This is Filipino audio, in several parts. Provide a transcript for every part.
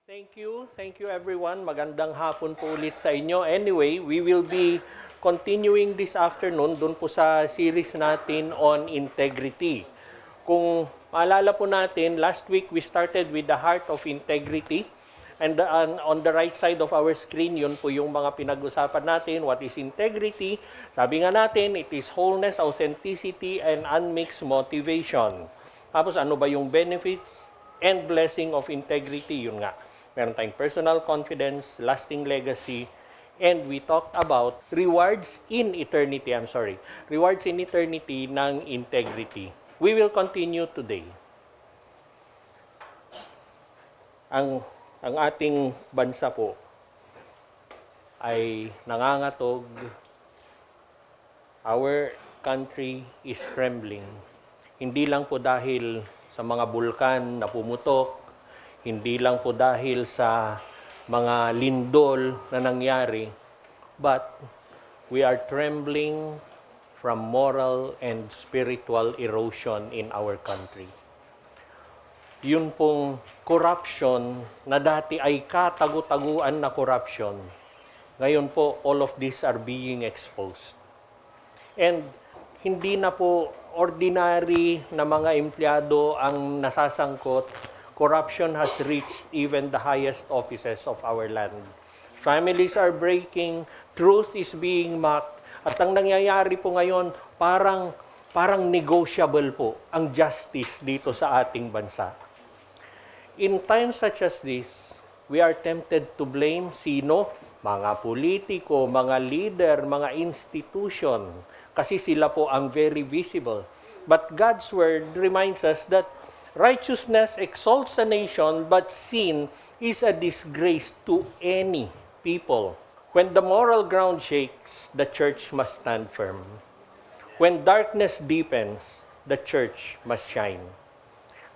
Thank you everyone. Magandang hapon po ulit sa inyo. Anyway, we will be continuing this afternoon dun po sa series natin on integrity. Kung maalala po natin, last week we started with the heart of integrity. And on the right side of our screen, yun po yung mga pinag-usapan natin. What is integrity? Sabi nga natin, it is wholeness, authenticity, and unmixed motivation. Tapos ano ba yung benefits and blessing of integrity? Yun nga. Meron tayong personal confidence, lasting legacy, and we talked about rewards in eternity. Rewards in eternity ng integrity. We will continue today. Ang ating bansa po ay nangangatog. Our country is trembling. Hindi lang po dahil sa mga bulkan na pumutok, hindi lang po dahil sa mga lindol na nangyari, but we are trembling from moral and spiritual erosion in our country. Yun pong corruption na dati ay katagu-taguan na corruption, ngayon po all of these are being exposed. And hindi na po ordinary na mga empleyado ang nasasangkot. Corruption has reached even the highest offices of our land. Families are breaking, truth is being mocked, at ang nangyayari po ngayon, parang negotiable po ang justice dito sa ating bansa. In times such as this, we are tempted to blame sino? Mga politiko, mga leader, mga institution, kasi sila po ang very visible. But God's word reminds us that righteousness exalts a nation, but sin is a disgrace to any people. When the moral ground shakes, the church must stand firm. When darkness deepens, the church must shine.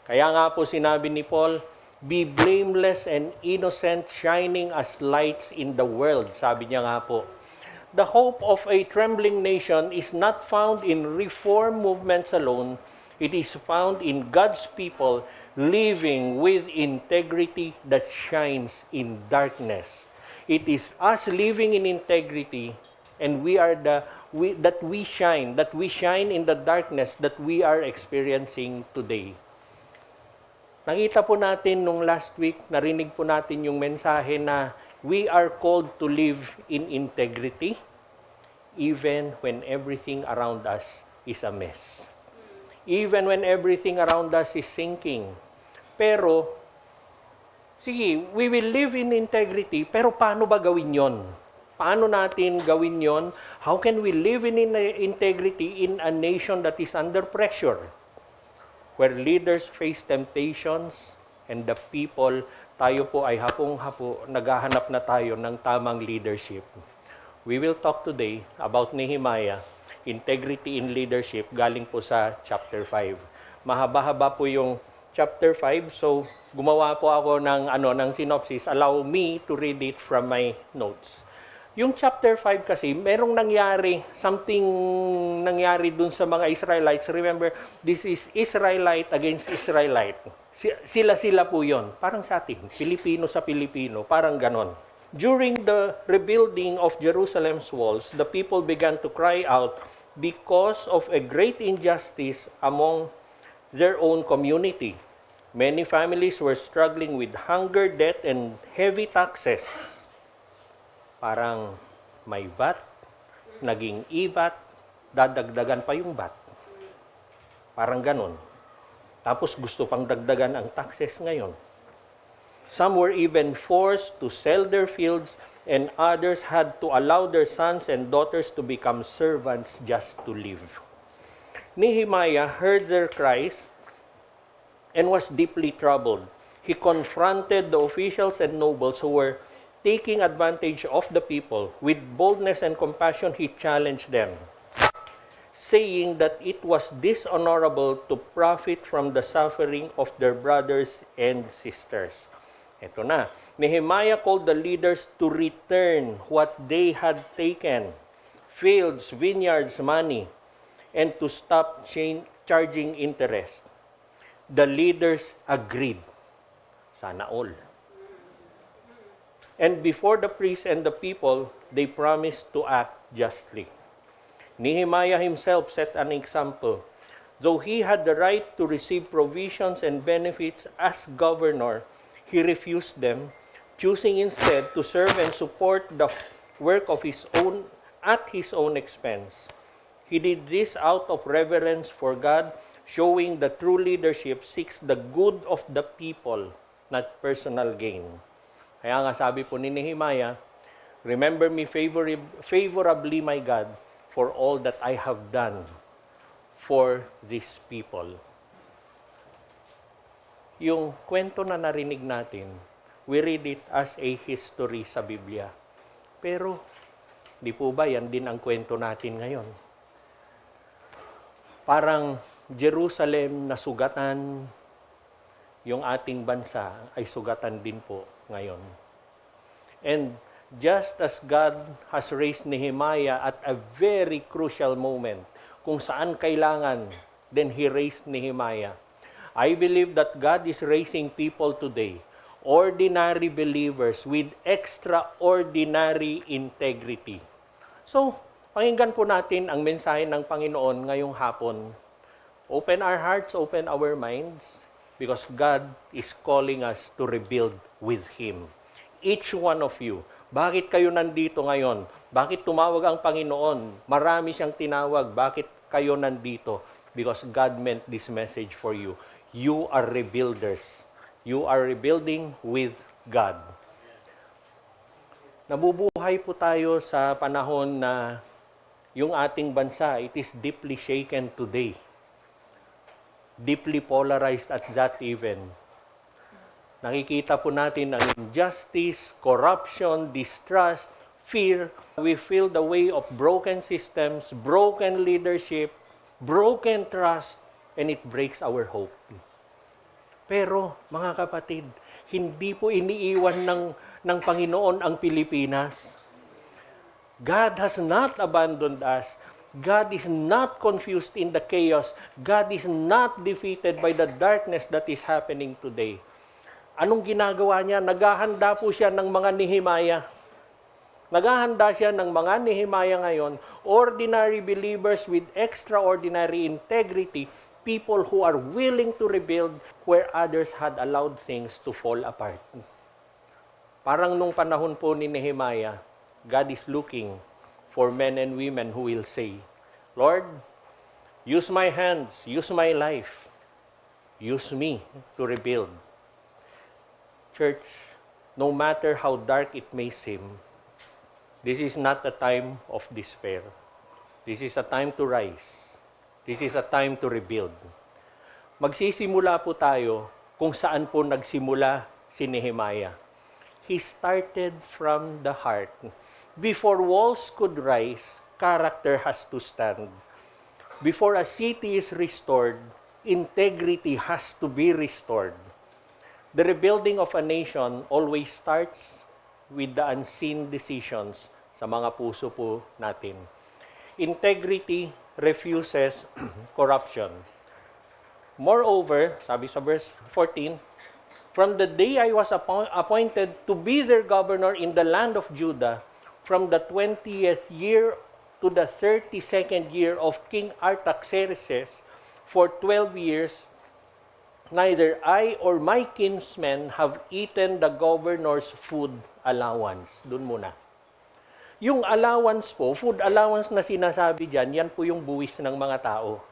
Kaya nga po sinabi ni Paul, be blameless and innocent, shining as lights in the world. Sabi niya nga po, the hope of a trembling nation is not found in reform movements alone. It is found in God's people living with integrity that shines in darkness. It is us living in integrity, and we shine in the darkness that we are experiencing today. Nakita po natin nung last week, narinig po natin yung mensahe na we are called to live in integrity even when everything around us is a mess. Even when everything around us is sinking. Pero, sige, we will live in integrity, pero paano ba gawin yon? Paano natin gawin yon? How can we live in integrity in a nation that is under pressure? Where leaders face temptations and the people, tayo po ay hapong-hapo, naghahanap na tayo ng tamang leadership. We will talk today about Nehemiah, integrity in leadership, galing po sa chapter 5. Mahaba-haba po yung chapter 5, so gumawa po ako ng synopsis. Allow me to read it from my notes. Yung chapter 5 kasi, merong something nangyari dun sa mga Israelites. Remember, this is Israelite against Israelite. Sila po yon. Parang sa atin, Pilipino sa Pilipino, parang ganon. During the rebuilding of Jerusalem's walls, the people began to cry out because of a great injustice among their own community. Many families were struggling with hunger, debt, and heavy taxes. Parang may VAT, naging e-VAT, dadagdagan pa yung VAT. Parang ganon. Tapos gusto pang dagdagan ang taxes ngayon. Some were even forced to sell their fields, and others had to allow their sons and daughters to become servants just to live. Nehemiah heard their cries and was deeply troubled. He confronted the officials and nobles who were taking advantage of the people. With boldness and compassion, he challenged them, saying that it was dishonorable to profit from the suffering of their brothers and sisters. Ito na. Nehemiah called the leaders to return what they had taken, fields, vineyards, money, and to stop charging interest. The leaders agreed. Sana all. And before the priests and the people, they promised to act justly. Nehemiah himself set an example. Though he had the right to receive provisions and benefits as governor, he refused them, choosing instead to serve and support the work of his own at his own expense. He did this out of reverence for God, showing that true leadership seeks the good of the people, not personal gain. Kaya nga sabi po ni Nehemiah, remember me favorably, my God, for all that I have done for these people. Yung kwento na narinig natin, we read it as a history sa Biblia. Pero, di po ba yan din ang kwento natin ngayon? Parang Jerusalem na sugatan, yung ating bansa ay sugatan din po ngayon. And just as God has raised Nehemiah at a very crucial moment, kung saan kailangan, then He raised Nehemiah. I believe that God is raising people today, ordinary believers with extraordinary integrity. So, pakinggan po natin ang mensahe ng Panginoon ngayong hapon. Open our hearts, open our minds, because God is calling us to rebuild with Him. Each one of you. Bakit kayo nandito ngayon? Bakit tumawag ang Panginoon? Marami siyang tinawag. Bakit kayo nandito? Because God meant this message for you. You are rebuilders. You are rebuilding with God. Nabubuhay po tayo sa panahon na yung ating bansa, it is deeply shaken today. Deeply polarized at that even. Nakikita po natin ang injustice, corruption, distrust, fear. We feel the way of broken systems, broken leadership, broken trust, and it breaks our hope. Pero, mga kapatid, hindi po iniiwan ng Panginoon ang Pilipinas. God has not abandoned us. God is not confused in the chaos. God is not defeated by the darkness that is happening today. Anong ginagawa niya? Naghahanda po siya ng mga Nehemiah. Naghahanda siya ng mga Nehemiah ngayon, ordinary believers with extraordinary integrity, people who are willing to rebuild where others had allowed things to fall apart. Parang nung panahon po ni Nehemiah, God is looking for men and women who will say, Lord, use my hands, use my life, use me to rebuild. Church, no matter how dark it may seem, this is not a time of despair. This is a time to rise. This is a time to rebuild. Magsisimula po tayo kung saan po nagsimula si Nehemiah. He started from the heart. Before walls could rise, character has to stand. Before a city is restored, integrity has to be restored. The rebuilding of a nation always starts with the unseen decisions sa mga puso po natin. Integrity refuses corruption. Moreover, sabi sa verse 14, from the day I was appointed to be their governor in the land of Judah, from the 20th year to the 32nd year of King Artaxerxes, for 12 years, neither I or my kinsmen have eaten the governor's food allowance. Doon muna. Yung allowance po, food allowance na sinasabi dyan, yan po yung buwis ng mga tao.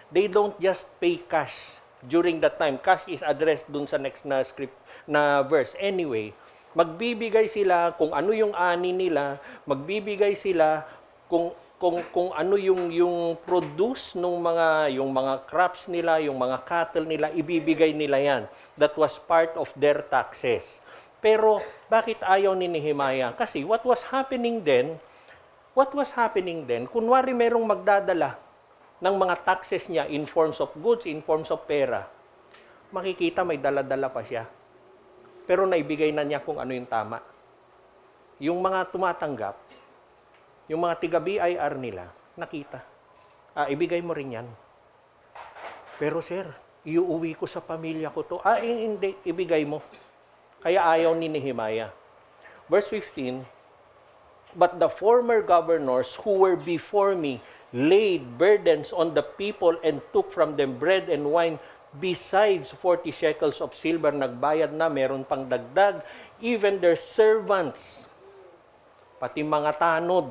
They don't just pay cash during that time. Cash is addressed dun sa next na script na verse. Anyway, magbibigay sila kung ano yung ani nila, magbibigay sila kung ano yung produce ng mga crops nila, yung mga cattle nila, ibibigay nila yan. That was part of their taxes. Pero bakit ayaw ni Nehemiah? Kasi what was happening then, kunwari merong magdadala ng mga taxes niya in forms of goods, in forms of pera, makikita may dala-dala pa siya. Pero naibigay na niya kung ano yung tama. Yung mga tumatanggap, yung mga tiga-BIR nila, nakita. Ibigay mo rin yan. Pero sir, iuuwi ko sa pamilya ko to. Hindi, ibigay mo. Kaya ayaw ni Nehemiah. Verse 15, but the former governors who were before me laid burdens on the people and took from them bread and wine besides 40 shekels of silver. Nagbayad na, meron pang dagdag. Even their servants, pati mga tanod,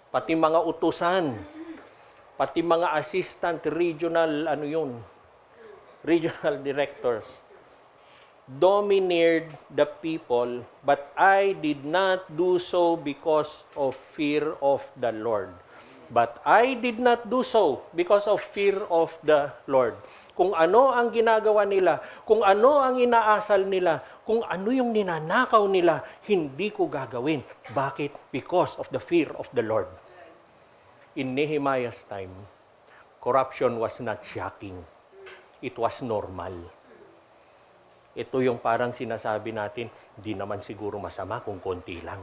pati mga utusan, pati mga assistant, regional directors, domineered the people, but I did not do so because of fear of the Lord. But I did not do so because of fear of the Lord. Kung ano ang ginagawa nila, kung ano ang inaasal nila, kung ano yung ninanakaw nila, hindi ko gagawin. Bakit? Because of the fear of the Lord. In Nehemiah's time, corruption was not shocking. It was normal. Ito yung parang sinasabi natin, di naman siguro masama kung konti lang.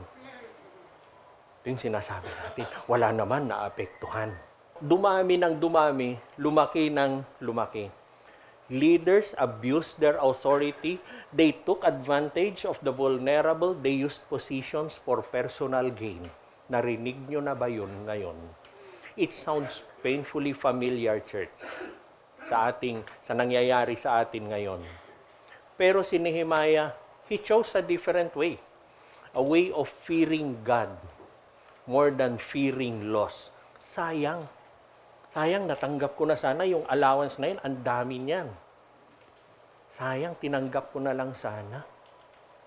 Ito yung sinasabi natin, wala naman naapektuhan. Dumami ng dumami, lumaki ng lumaki. Leaders abused their authority. They took advantage of the vulnerable. They used positions for personal gain. Narinig nyo na ba yun ngayon? It sounds painfully familiar, church, sa nangyayari sa atin ngayon. Pero si Nehemiah, he chose a different way. A way of fearing God more than fearing loss. Sayang. Sayang, natanggap ko na sana yung allowance na yun. Ang dami niyan. Sayang, tinanggap ko na lang sana.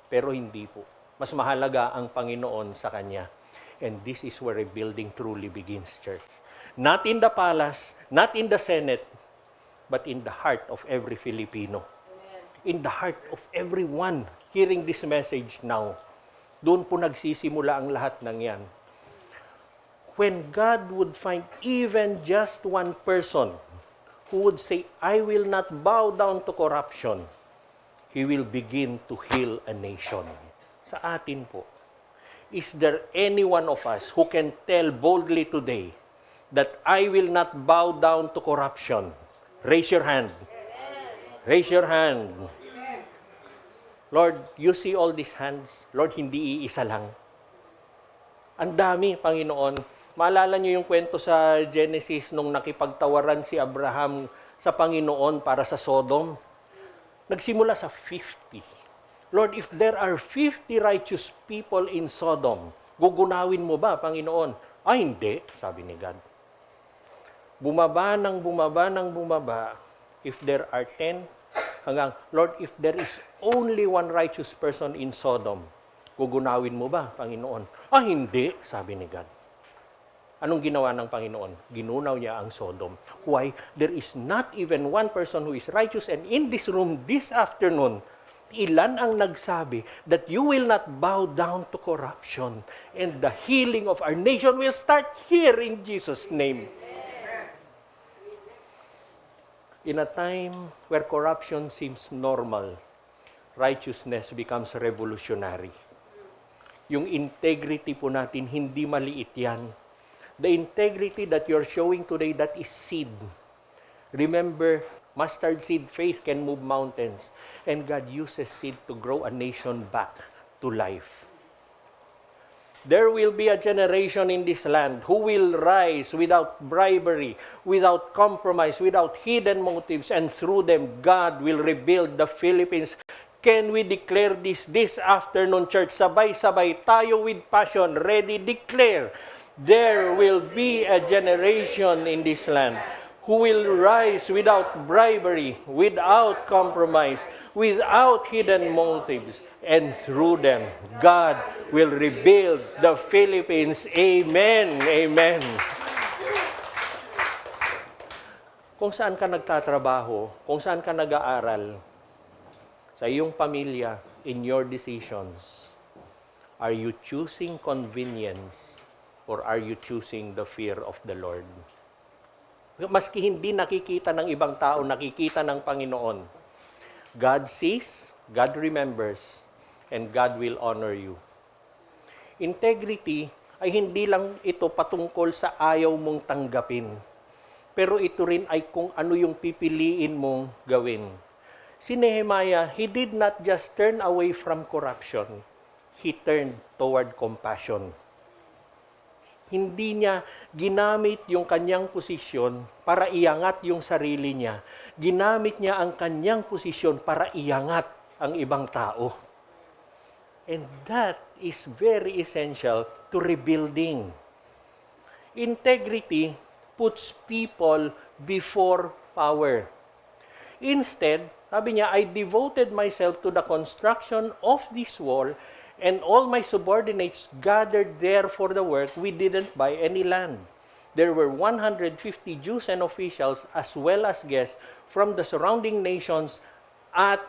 Pero hindi po. Mas mahalaga ang Panginoon sa kanya. And this is where rebuilding truly begins, church. Not in the palace, not in the Senate, but in the heart of every Filipino. In the heart of everyone hearing this message now. Doon po nagsisimula ang lahat ng yan. When God would find even just one person who would say, I will not bow down to corruption, He will begin to heal a nation. Sa atin po, is there any one of us who can tell boldly today that I will not bow down to corruption? Raise your hand. Raise your hand. Lord, you see all these hands? Lord, hindi iisa lang. Ang dami, Panginoon. Maalala niyo yung kwento sa Genesis nung nakipagtawaran si Abraham sa Panginoon para sa Sodom? Nagsimula sa 50. Lord, if there are 50 righteous people in Sodom, gugunawin mo ba, Panginoon? Ay, hindi, sabi ni God. Bumaba ng bumaba. If there are 10, hanggang, Lord, if there is only one righteous person in Sodom, gugunawin mo ba, Panginoon? Ah, hindi, sabi ni God. Anong ginawa ng Panginoon? Ginunaw niya ang Sodom. Why? There is not even one person who is righteous. And in this room, this afternoon, ilan ang nagsabi that you will not bow down to corruption and the healing of our nation will start here in Jesus' name. In a time where corruption seems normal, righteousness becomes revolutionary. Yung integrity po natin, hindi maliit yan. The integrity that you're showing today, that is seed. Remember, mustard seed faith can move mountains. And God uses seed to grow a nation back to life. There will be a generation in this land who will rise without bribery, without compromise, without hidden motives, and through them, God will rebuild the Philippines. Can we declare this afternoon, church? Sabay-sabay tayo with passion, ready, declare. There will be a generation in this land who will rise without bribery, without compromise, without hidden motives, and through them, God will rebuild the Philippines. Amen. Amen. Kung saan ka nagtatrabaho, kung saan ka nag-aaral, sa iyong pamilya, in your decisions, are you choosing convenience or are you choosing the fear of the Lord? Maski hindi nakikita ng ibang tao, nakikita ng Panginoon. God sees, God remembers, and God will honor you. Integrity ay hindi lang ito patungkol sa ayaw mong tanggapin. Pero ito rin ay kung ano yung pipiliin mong gawin. Si Nehemiah, he did not just turn away from corruption. he turned toward compassion. Hindi niya ginamit yung kanyang posisyon para iangat yung sarili niya. Ginamit niya ang kanyang posisyon para iangat ang ibang tao. And that is very essential to rebuilding. Integrity puts people before power. Instead, sabi niya, I devoted myself to the construction of this wall, and all my subordinates gathered there for the work. We didn't buy any land. There were 150 Jews and officials as well as guests from the surrounding nations at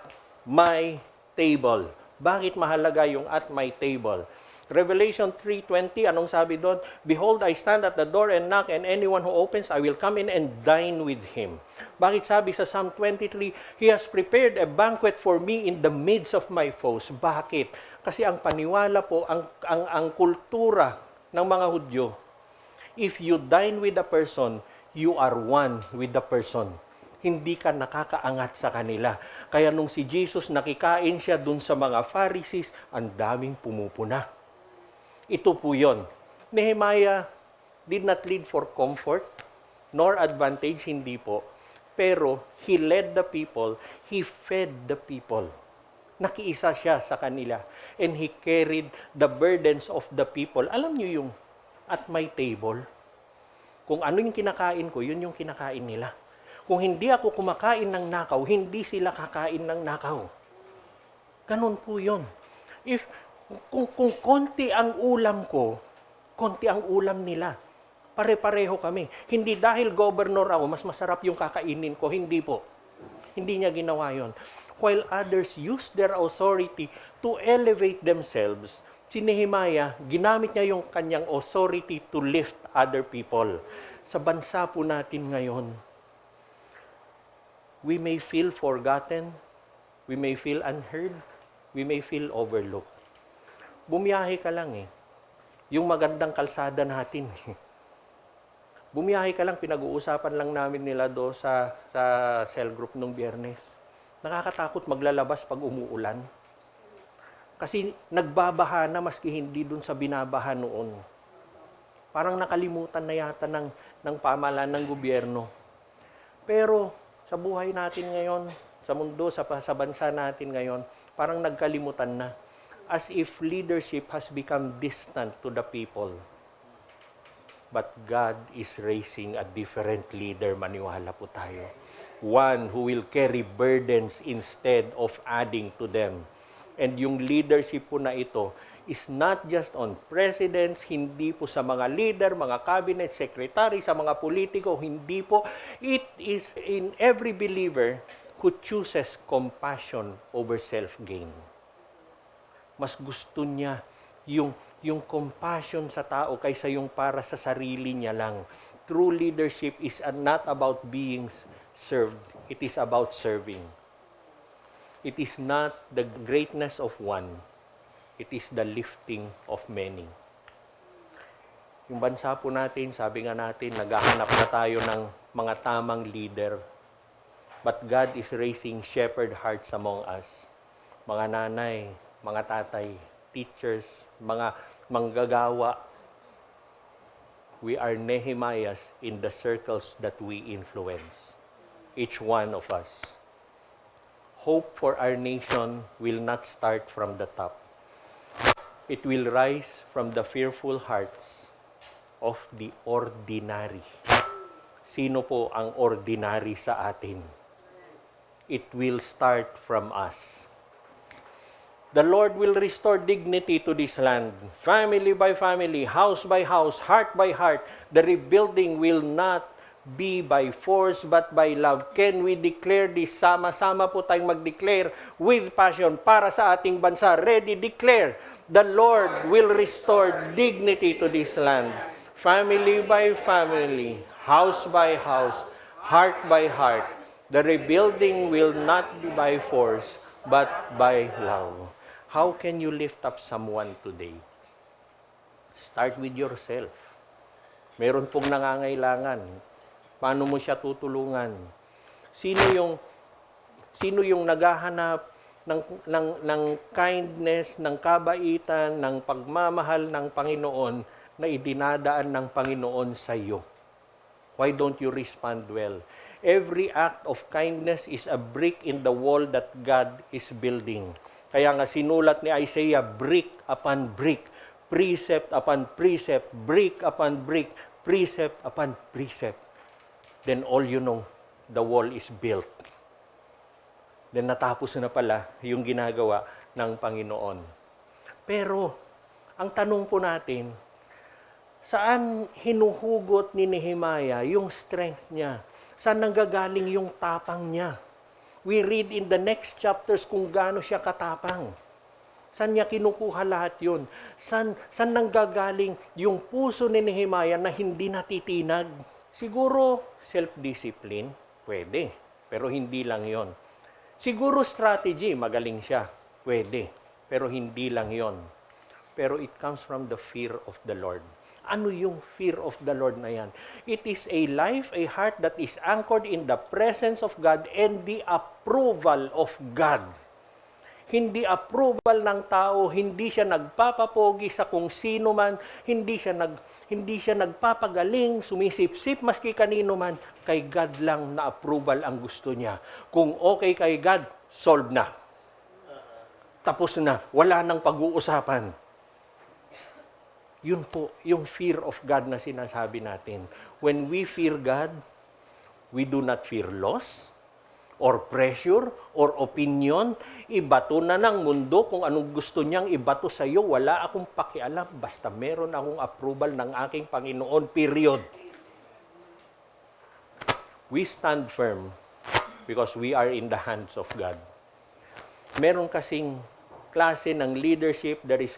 my table. Bakit mahalaga yung at my table? Revelation 3:20, anong sabi doon? Behold, I stand at the door and knock, and anyone who opens, I will come in and dine with him. Bakit sabi sa Psalm 23, He has prepared a banquet for me in the midst of my foes. Bakit? Kasi ang paniwala po, ang kultura ng mga Hudyo, if you dine with a person, you are one with the person. Hindi ka nakakaangat sa kanila. Kaya nung si Jesus nakikain siya dun sa mga Pharisees, ang daming pumupuna. Ito po yun. Nehemiah did not lead for comfort nor advantage, hindi po. Pero he led the people, he fed the people. Nakiisa siya sa kanila. And he carried the burdens of the people. Alam niyo yung at my table, kung ano yung kinakain ko, yun yung kinakain nila. Kung hindi ako kumakain ng nakaw, hindi sila kakain ng nakaw. Ganun po yun. Kung konti ang ulam ko, konti ang ulam nila. Pare-pareho kami. Hindi dahil governor ako, mas masarap yung kakainin ko. Hindi po. Hindi niya ginawa yon. While others use their authority to elevate themselves, si Nehemiah, ginamit niya yung kanyang authority to lift other people. Sa bansa po natin ngayon, we may feel forgotten, we may feel unheard, we may feel overlooked. Bumiyahe ka lang eh. Yung magandang kalsada natin. Bumiyahe ka lang, pinag-uusapan lang namin nila do sa cell group nung Biyernes. Nakakatakot maglalabas pag umuulan. Kasi nagbabaha na maski hindi dun sa binabaha noon. Parang nakalimutan na yata ng pamahalaan ng gobyerno. Pero sa buhay natin ngayon, sa mundo, sa bansa natin ngayon, parang nagkalimutan na. As if leadership has become distant to the people. But God is raising a different leader, maniwala po tayo. One who will carry burdens instead of adding to them. And yung leadership po na ito is not just on presidents, hindi po sa mga leader, mga cabinet secretary, sa mga politiko, hindi po. It is in every believer who chooses compassion over self-gain. Mas gusto niya yung compassion sa tao kaysa yung para sa sarili niya lang. True leadership is not about being served. It is about serving. It is not the greatness of one. It is the lifting of many. Yung bansa po natin, sabi nga natin, naghahanap na tayo ng mga tamang leader. But God is raising shepherd hearts among us. Mga nanay, mga tatay, teachers, mga manggagawa. We are Nehemiahs in the circles that we influence. Each one of us. Hope for our nation will not start from the top. It will rise from the fearful hearts of the ordinary. Sino po ang ordinary sa atin? It will start from us. The Lord will restore dignity to this land. Family by family, house by house, heart by heart. The rebuilding will not be by force but by love. Can we declare this? Sama-sama po tayong mag-declare with passion para sa ating bansa. Ready, declare. The Lord will restore dignity to this land. Family by family, house by house, heart by heart. The rebuilding will not be by force but by love. How can you lift up someone today? Start with yourself. Meron pong nangangailangan. Paano mo siya tutulungan? Sino yung naghahanap ng kindness, ng kabaitan, ng pagmamahal ng Panginoon na idinadaan ng Panginoon sa iyo? Why don't you respond well? Every act of kindness is a brick in the wall that God is building. Kaya nga sinulat ni Isaiah, brick upon brick, precept upon precept, brick upon brick, precept upon precept. Then all you know, the wall is built. Then natapos na pala yung ginagawa ng Panginoon. Pero, ang tanong po natin, saan hinuhugot ni Nehemiah yung strength niya? Saan nanggagaling yung tapang niya? We read in the next chapters kung gaano siya katapang. Saan niya kinukuha lahat yun? Saan nanggagaling yung puso ni Nehemiah na hindi natitinag? Siguro, self-discipline, pwede. Pero hindi lang yon. Siguro strategy, magaling siya. Pwede. Pero hindi lang yon. Pero it comes from the fear of the Lord. Ano yung fear of the Lord na yan? It is a life, a heart that is anchored in the presence of God and the approval of God. Hindi approval ng tao, hindi siya nagpapapogi sa kung sino man, hindi siya nagpapagaling, sumisip-sip maski kanino man, kay God lang na approval ang gusto niya. Kung okay kay God, solve na. Tapos na, wala nang pag-uusapan. Yun po, yung fear of God na sinasabi natin. When we fear God, we do not fear loss, or pressure, or opinion. Ibato na ng mundo kung anong gusto niyang ibato sa iyo. Wala akong pakialam, basta meron akong approval ng aking Panginoon, period. We stand firm because we are in the hands of God. Meron kasing klase ng leadership, there is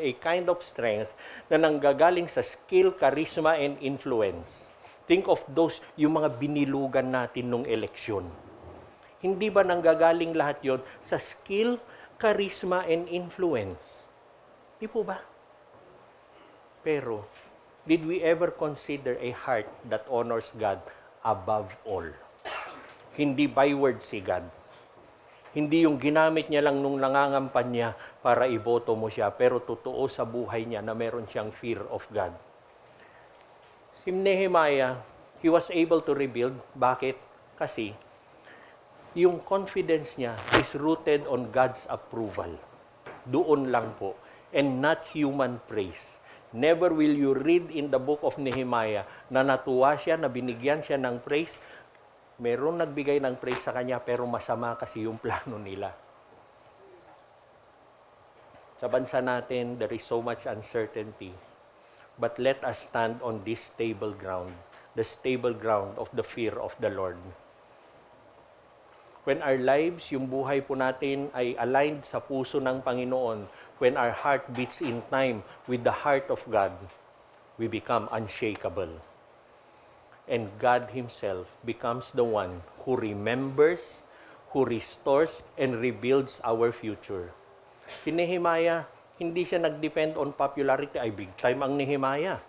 a kind of strength na nanggagaling sa skill, charisma, and influence. Think of those, yung mga binilugan natin nung eleksyon. Hindi ba nanggagaling lahat yon sa skill, charisma, and influence? Di po ba? Pero, did we ever consider a heart that honors God above all? Hindi by word si God. Hindi yung ginamit niya lang nung nangangampanya para iboto mo siya, pero totoo sa buhay niya na meron siyang fear of God. Si Nehemiah, he was able to rebuild. Bakit? Kasi yung confidence niya is rooted on God's approval. Doon lang po. And not human praise. Never will you read in the book of Nehemiah na natuwa siya, na binigyan siya ng praise. Meron nagbigay ng praise sa kanya, pero masama kasi yung plano nila. Sa bansa natin, there is so much uncertainty. But let us stand on this stable ground, the stable ground of the fear of the Lord. When our lives, yung buhay po natin ay aligned sa puso ng Panginoon, when our heart beats in time with the heart of God, we become unshakable. And God Himself becomes the one who remembers, who restores, and rebuilds our future. Si Nehemiah, hindi siya nag-depend on popularity. Ay, big time ang Nehemiah.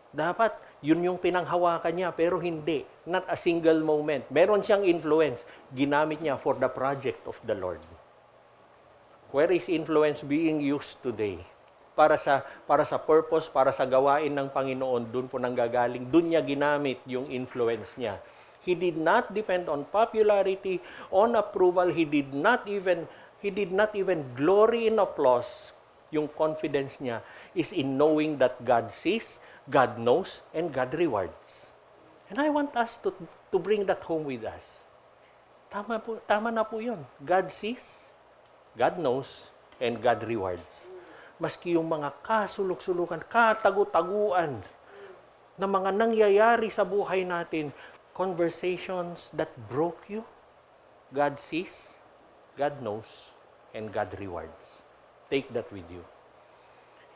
Dapat, yun yung pinanghawakan niya, pero hindi. Not a single moment. Meron siyang influence. Ginamit niya for the project of the Lord. Where is influence being used today? Para sa purpose, para sa gawain ng Panginoon, doon po nanggagaling. Doon niya ginamit yung influence niya. He did not depend on popularity, on approval. He did not even glory in applause. Yung confidence niya is in knowing that God sees, God knows, and God rewards. And I want us to bring that home with us. Tama na po yun. God sees, God knows, and God rewards. Maski yung mga kasulok-sulukan, katagu-taguan na mga nangyayari sa buhay natin, conversations that broke you, God sees, God knows, and God rewards. Take that with you.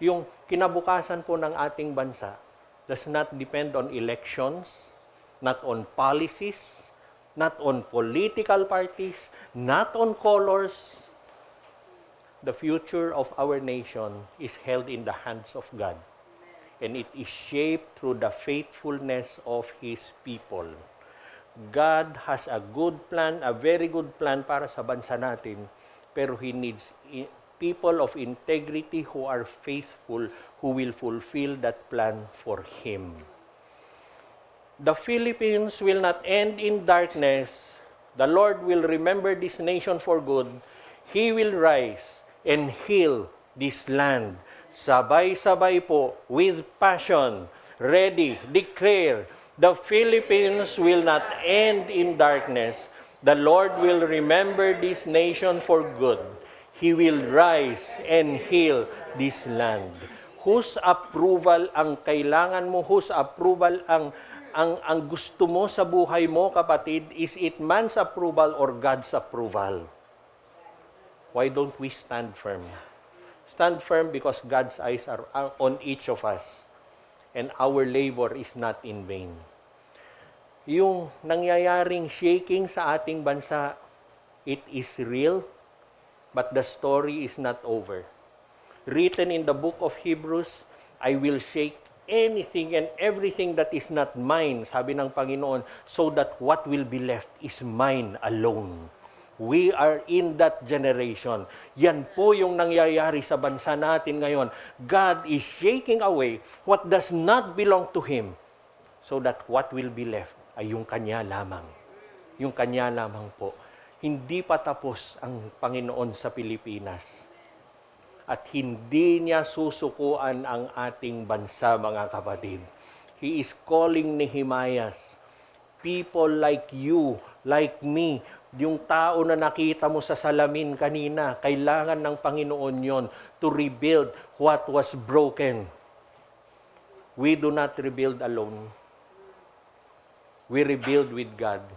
Yung kinabukasan po ng ating bansa does not depend on elections, not on policies, not on political parties, not on colors. The future of our nation is held in the hands of God. And it is shaped through the faithfulness of His people. God has a good plan, a very good plan para sa bansa natin, pero He needs people of integrity who are faithful, who will fulfill that plan for Him. The Philippines will not end in darkness. The Lord will remember this nation for good. He will rise and heal this land. Sabay-sabay po, with passion, ready, declare, the Philippines will not end in darkness. The Lord will remember this nation for good. He will rise and heal this land. Whose approval ang kailangan mo? Whose approval ang gusto mo sa buhay mo, kapatid? Is it man's approval or God's approval? Why don't we stand firm? Stand firm because God's eyes are on each of us. And our labor is not in vain. Yung nangyayaring shaking sa ating bansa, it is real, but the story is not over. Written in the book of Hebrews, I will shake anything and everything that is not mine, sabi ng Panginoon, so that what will be left is mine alone. We are in that generation. Yan po yung nangyayari sa bansa natin ngayon. God is shaking away what does not belong to Him so that what will be left ay yung Kanya lamang. Yung Kanya lamang po. Hindi pa tapos ang Panginoon sa Pilipinas. At hindi niya susukuan ang ating bansa, mga kapatid. He is calling Nehemiah, people like you, like me, yung tao na nakita mo sa salamin kanina, kailangan ng Panginoon yon to rebuild what was broken. We do not rebuild alone. We rebuild with God.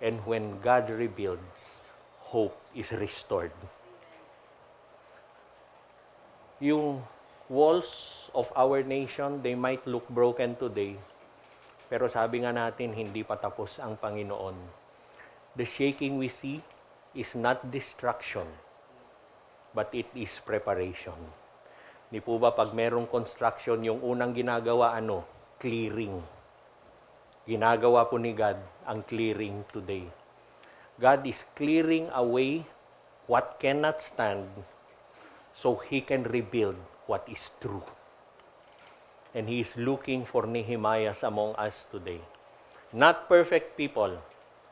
And when God rebuilds, hope is restored. Yung walls of our nation, they might look broken today. Pero sabi nga natin, hindi pa tapos ang Panginoon. The shaking we see is not destruction, but it is preparation. Di po ba pag merong construction, yung unang ginagawa, clearing. Ginagawa po ni God ang clearing today. God is clearing away what cannot stand so He can rebuild what is true. And He is looking for Nehemiah among us today. Not perfect people,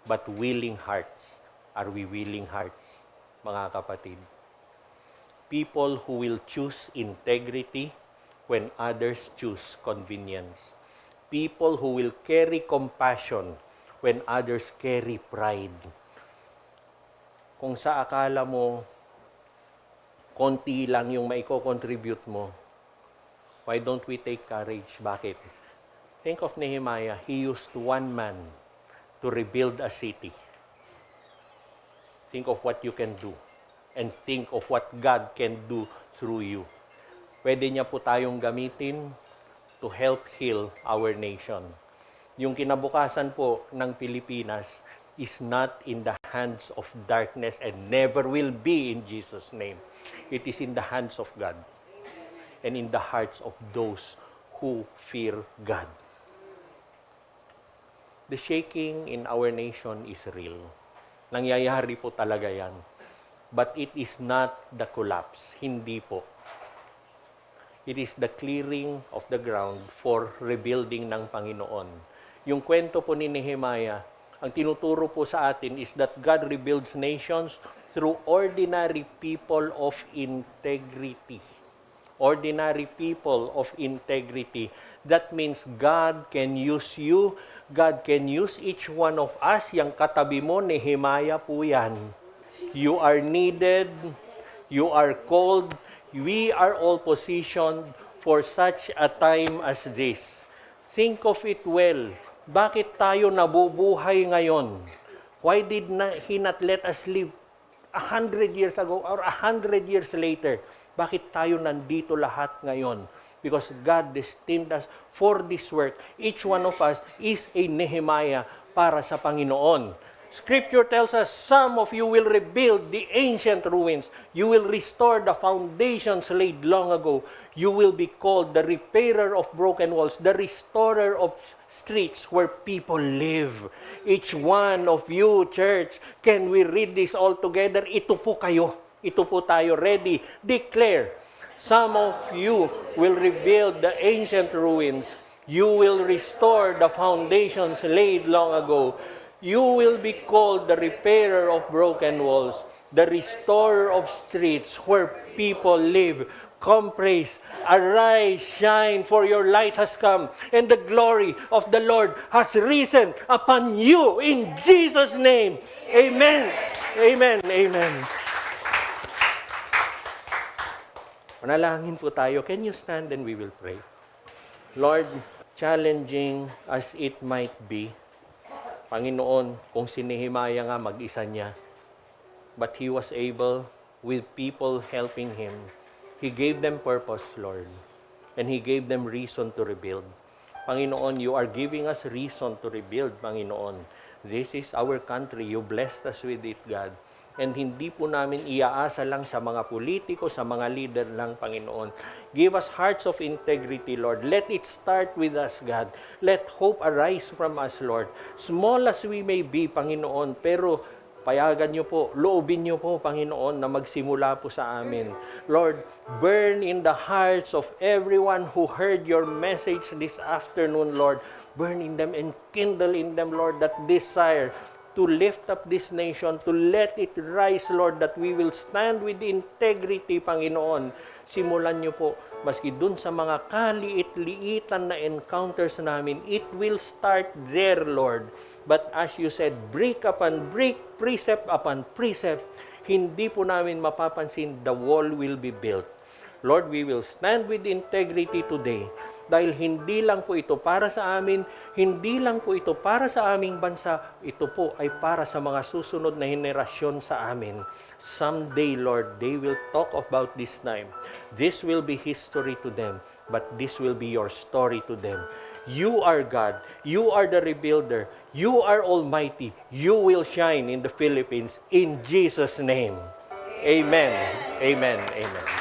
but willing hearts. Are we willing hearts, mga kapatid? People who will choose integrity when others choose convenience. People who will carry compassion when others carry pride. Kung sa akala mo, konti lang yung maiko-contribute mo, why don't we take courage? Bakit? Think of Nehemiah. He used one man to rebuild a city. Think of what you can do. And think of what God can do through you. Pwede niya po tayong gamitin to help heal our nation. Yung kinabukasan po ng Pilipinas is not in the hands of darkness and never will be in Jesus' name. It is in the hands of God and in the hearts of those who fear God. The shaking in our nation is real. Nangyayari po talaga yan. But it is not the collapse. Hindi po. It is the clearing of the ground for rebuilding ng Panginoon. Yung kwento po ni Nehemiah, ang tinuturo po sa atin is that God rebuilds nations through ordinary people of integrity. Ordinary people of integrity. That means God can use you. God can use each one of us. Yang katabi mo, Nehemiah po yan. You are needed. You are called. We are all positioned for such a time as this. Think of it well. Bakit tayo nabubuhay ngayon? Why did He not let us live 100 years ago or 100 years later? Bakit tayo nandito lahat ngayon? Because God destined us for this work. Each one of us is a Nehemiah para sa Panginoon. Scripture tells us some of you will rebuild the ancient ruins. You will restore the foundations laid long ago. You will be called the repairer of broken walls, the restorer of streets where people live. Each one of you, church, can we read this all together? Ito po kayo. Ito po tayo. Ready? Declare. Some of you will rebuild the ancient ruins. You will restore the foundations laid long ago. You will be called the repairer of broken walls, the restorer of streets where people live. Come praise, arise, shine, for your light has come, and the glory of the Lord has risen upon you in Jesus' name. Amen. Amen. Amen. Manalangin po tayo. Can you stand and we will pray? Lord, challenging as it might be, Panginoon, kung si Nehemiah nga mag-isa niya, but he was able, with people helping him, he gave them purpose, Lord, and he gave them reason to rebuild. Panginoon, you are giving us reason to rebuild, Panginoon. This is our country. You blessed us with it, God. And hindi po namin iaasa lang sa mga politiko, sa mga leader lang, Panginoon. Give us hearts of integrity, Lord. Let it start with us, God. Let hope arise from us, Lord. Small as we may be, Panginoon, pero payagan niyo po, loobin niyo po, Panginoon, na magsimula po sa amin. Lord, burn in the hearts of everyone who heard your message this afternoon, Lord. Burn in them and kindle in them, Lord, that desire to lift up this nation, to let it rise, Lord, that we will stand with integrity, Panginoon. Simulan niyo po, maski dun sa mga kaliit-liitan na encounters namin, it will start there, Lord. But as you said, brick upon brick, precept upon precept, hindi po namin mapapansin, the wall will be built. Lord, we will stand with integrity today. Dahil hindi lang po ito para sa amin, hindi lang po ito para sa aming bansa, ito po ay para sa mga susunod na henerasyon sa amin. Someday, Lord, they will talk about this time. This will be history to them, but this will be your story to them. You are God. You are the rebuilder. You are Almighty. You will shine in the Philippines in Jesus' name. Amen. Amen. Amen.